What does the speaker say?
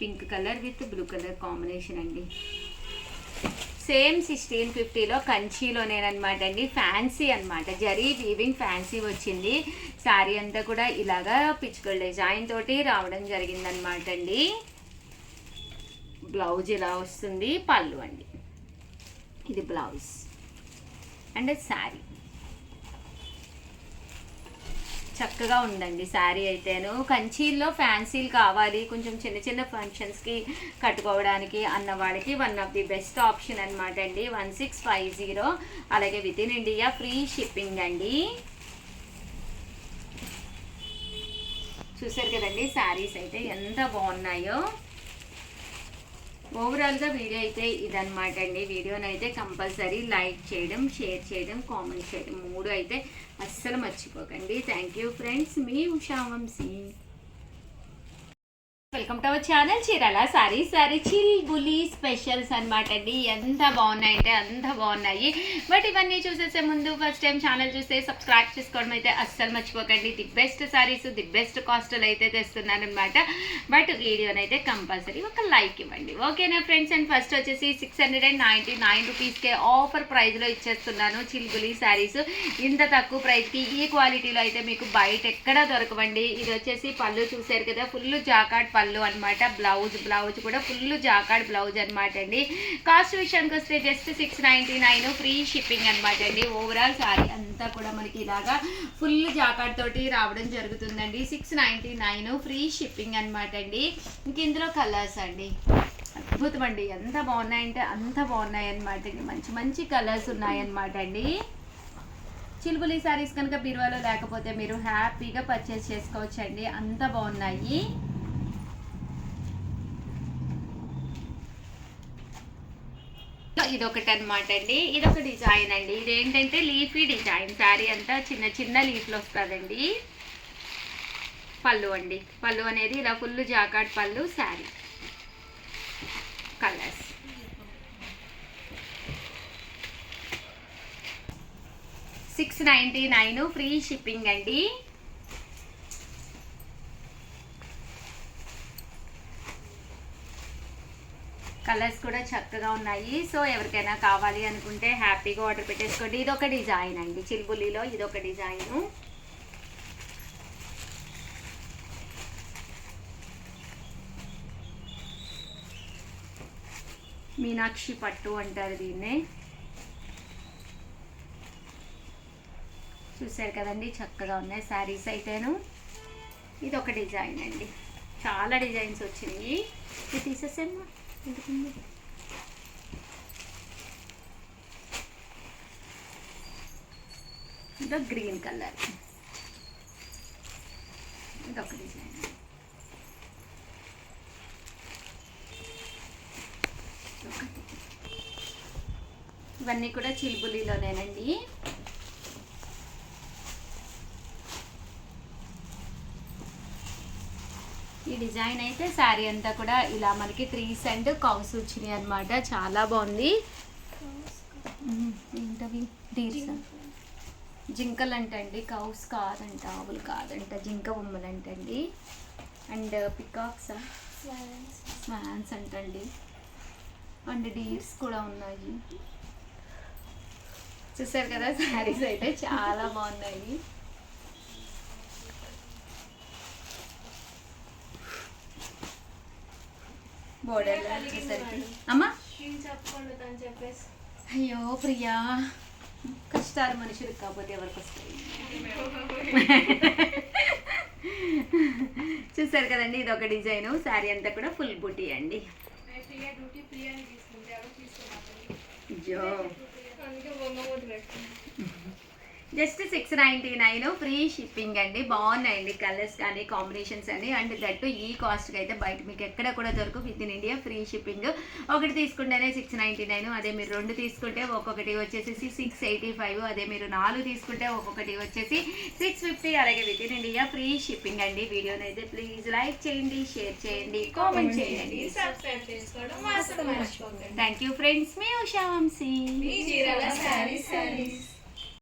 Pink colour with blue colour combination అండి. Same 1650లో కంచిలోనేనమాట అండి. Fancy అనమాట, జరీ వీవింగ్ ఫ్యాన్సీ వచ్చింది. శారీ అంతా కూడా ఇలాగా పిచ్చుకల్ డిజైన్ తోటి రావడం జరిగిందనమాట అండి. బ్లౌజ్ ఇలా వస్తుంది, పళ్ళు అండి, ఇది బ్లౌజ్ అండ్ శారీ. చక్కగా ఉందండి శారీ అయితేను. కంచీల్లో ఫ్యాన్సీలు కావాలి కొంచెం చిన్న చిన్న ఫంక్షన్స్కి కట్టుకోవడానికి అన్న వాళ్ళకి one of the best option అనమాట అండి. 1650. అలాగే within India free shipping అండి. చూసారు కదండి శారీస్ అయితే ఎంత బాగున్నాయో. ఓవరాల్గా వీడియో అయితే ఇదనమాట అండి. వీడియోనైతే కంపల్సరీ లైక్ చేయడం, షేర్ చేయడం, కామెంట్ చేయడం 3 అయితే అస్సలు మర్చిపోకండి. థ్యాంక్ యూ ఫ్రెండ్స్, మీ Usha Vamshi. Welcome to our channel Chirala sari చిల్బులి స్పెషల్స్ అనమాట అండి. ఎంత బాగున్నాయంటే అంత బాగున్నాయి. బట్ ఇవన్నీ చూసేసే ముందు ఫస్ట్ టైం ఛానల్ చూస్తే సబ్స్క్రైబ్ చేసుకోవడం అయితే అస్సలు మర్చిపోకండి. The best saris, the best కాస్ట్లో అయితే తెస్తున్నాను అనమాట. బట్ వీడియోనైతే కంపల్సరీ ఒక లైక్ ఇవ్వండి, ఓకేనా ఫ్రెండ్స్. అండ్ ఫస్ట్ వచ్చేసి 699 రూపీస్కే ఆఫర్ ప్రైస్లో ఇచ్చేస్తున్నాను చిల్బులి శారీస్. ఇంత తక్కువ ప్రైస్కి ఈ క్వాలిటీలో అయితే మీకు బయట ఎక్కడా దొరకవండి. ఇది వచ్చేసి పళ్ళు చూసారు కదా, ఫుల్ జాకాట్ పళ్ళు అనమాట. బ్లౌజ్ కూడా ఫుల్ జాకాడ్ బ్లౌజ్ అనమాట అండి. కాస్ట్ విషయానికి వస్తే జస్ట్ 699 ఫ్రీ షిప్పింగ్ అనమాట అండి. ఓవరాల్ సారీ అంతా కూడా మనకి ఇలాగా ఫుల్ జాకాడ్ తోటి రావడం జరుగుతుందండి. 699 ఫ్రీ షిప్పింగ్ అనమాట అండి. ఇంక ఇందులో కలర్స్ అండి అద్భుతం అండి, ఎంత బాగున్నాయంటే అంత బాగున్నాయి అనమాట అండి. మంచి మంచి కలర్స్ ఉన్నాయన్నమాట అండి. చిల్బులి శారీస్ కనుక బీరువాలో లేకపోతే మీరు హ్యాపీగా పర్చేస్ చేసుకోవచ్చు అండి, అంత బాగున్నాయి. ఇదొకటి అనమాట అండి. ఇదొక డిజైన్ అండి. ఇదేంటంటే లీఫీ డిజైన్. శారీ అంతా చిన్న చిన్న లీఫ్లు వస్తుందండి. పళ్ళు అండి, పళ్ళు అనేది ఇలా ఫుల్ జాకాట్ పళ్ళు. శారీ కలర్స్ 699 ఫ్రీ షిప్పింగ్ అండి. కలర్స్ కూడా చక్కగా ఉన్నాయి. సో ఎవరికైనా కావాలి అనుకుంటే హ్యాపీగా ఆర్డర్ పెట్టేసుకోండి. ఇదొక డిజైన్ అండి, చిల్బులిలో ఇదొక డిజైను. మీనాక్షి పట్టు అంటారు దీన్నే. చూసారు కదండి, చక్కగా ఉన్నాయి శారీస్ అయితేను. ఇదొక డిజైన్ అండి, చాలా డిజైన్స్ వచ్చినాయి. ఇది తీసేసేమ్మా. ఇదో గ్రీన్ కలర్, ఇదొక డిజైన్. ఇవన్నీ కూడా చిల్బులిలోనేనండి. ఈ డిజైన్ అయితే శారీ అంతా కూడా ఇలా మనకి ట్రీస్ అండ్ కౌస్ వచ్చినాయి అనమాట. చాలా బాగుంది. ఏంటవి డీర్స్, జింకలు అంటండి, కౌస్ కాదంట, ఆవులు కాదంట, జింక బొమ్మలు అంటండి. అండ్ పికాక్స్, స్వాన్స్ అంటండి. అండ్ డీర్స్ కూడా ఉన్నాయి. చూసారు కదా, శారీస్ అయితే చాలా బాగున్నాయి. బోర్డర్ వచ్చేసరికి అమ్మా అయ్యో ప్రియా, కష్టాలు మనుషులకు కాకపోతే ఎవరికి వస్తాయి. చూసారు కదండి, ఇది ఒక డిజైన్. శారీ అంతా కూడా ఫుల్ బుటీ అండి. జస్ట్ 699 ఫ్రీ షిప్పింగ్ అండి. బాగున్నాయండి కలర్స్ కానీ కాంబినేషన్స్ అని. అండ్ దట్టు ఈ కాస్ట్కి అయితే బయట మీకు ఎక్కడ కూడా దొరకు. Within India free shipping. ఒకటి తీసుకుంటేనే 699, అదే మీరు 2 తీసుకుంటే ఒక్కొక్కటి వచ్చేసి 685, అదే మీరు 4 తీసుకుంటే ఒక్కొక్కటి వచ్చేసి 650. అలాగే within India free shipping అండి. వీడియోని అయితే ప్లీజ్ లైక్ చేయండి, షేర్ చేయండి, కామెంట్ చేయండి. థ్యాంక్ యూ ఫ్రెండ్స్, మీ ఉషా వంశీ.